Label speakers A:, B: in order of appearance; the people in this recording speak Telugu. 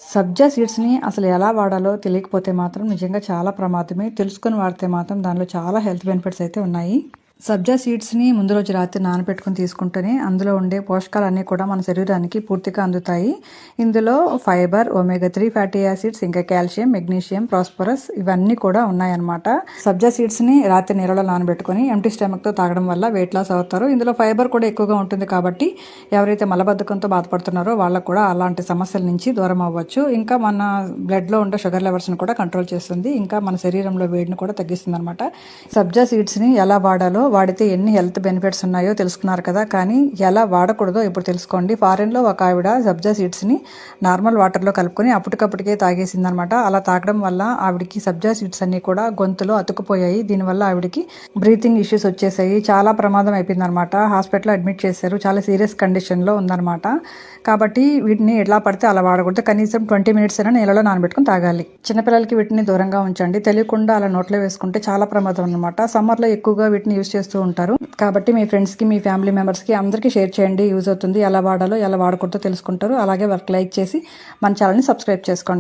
A: సబ్జా సీడ్స్‌ని అసలు ఎలా వాడాలో తెలియకపోతే మాత్రం నిజంగా చాలా ప్రమాదమే. తెలుసుకొని వాడితే మాత్రం దానిలో చాలా హెల్త్ బెనిఫిట్స్ అయితే ఉన్నాయి. సబ్జా సీడ్స్‌ని ముందు రోజు రాత్రి నానబెట్టుకొని తీసుకుంటేనే అందులో ఉండే పోషకాలన్నీ కూడా మన శరీరానికి పూర్తిగా అందుతాయి. ఇందులో ఫైబర్, ఒమేగా 3 ఫ్యాటీ యాసిడ్స్, ఇంకా కాల్షియం, మెగ్నీషియం, ప్రాస్పరస్ ఇవన్నీ కూడా ఉన్నాయన్నమాట. సబ్జా సీడ్స్‌ని రాత్రి నీళ్ళలో నానబెట్టుకొని ఎంప్టీ స్టమక్‌తో తాగడం వల్ల వెయిట్ లాస్ అవుతారు. ఇందులో ఫైబర్ కూడా ఎక్కువగా ఉంటుంది కాబట్టి ఎవరైతే మలబద్ధకంతో బాధపడుతున్నారో వాళ్ళకు కూడా అలాంటి సమస్యల నుంచి దూరం అవ్వచ్చు. ఇంకా మన బ్లడ్‌లో ఉండే షుగర్ లెవెల్స్‌ని కూడా కంట్రోల్ చేస్తుంది. ఇంకా మన శరీరంలో వేడిని కూడా తగ్గిస్తుందన్నమాట. సబ్జా సీడ్స్‌ని ఎలా వాడాలో, వాడితే ఎన్ని హెల్త్ బెనిఫిట్స్ ఉన్నాయో తెలుసుకున్నారు కదా. కానీ ఎలా వాడకూడదో ఇప్పుడు తెలుసుకోండి. ఫారెన్లో ఒక ఆవిడ సబ్జా సీడ్స్‌ని నార్మల్ వాటర్లో కలుపుకొని అప్పటికప్పటికే తాగేసిందనమాట. అలా తాగడం వల్ల ఆవిడికి సబ్జా సీడ్స్ అన్నీ కూడా గొంతులో అతుక్కుపోయాయి. దీనివల్ల ఆవిడికి బ్రీతింగ్ ఇష్యూస్ వచ్చేసాయి. చాలా ప్రమాదం అయిపోయిందనమాట. హాస్పిటల్లో అడ్మిట్ చేశారు. చాలా సీరియస్ కండిషన్లో ఉందన్నమాట. కాబట్టి వీటిని ఎలా పడితే అలా వాడకూడదు. కనీసం 20 మినిట్స్ అయినా నీళ్ళలో నానబెట్టుకుని తాగాలి. చిన్నపిల్లలకి వీటిని దూరంగా ఉంచండి. తెలియకుండా అలా నోట్లో వేసుకుంటే చాలా ప్రమాదం అనమాట. సమ్మర్లో ఎక్కువగా వీటిని యూజ్ చేస్తూ ఉంటారు. కాబట్టి మీ ఫ్రెండ్స్కి, మీ ఫ్యామిలీ మెంబర్స్కి అందరికీ షేర్ చేయండి. యూజ్ అవుతుంది. ఎలా వాడాలో ఎలా వాడకూడదో తెలుసుకుంటారు. అలాగే వర్క్ లైక్ చేసి మన ఛానల్ని సబ్స్క్రైబ్ చేసుకోండి.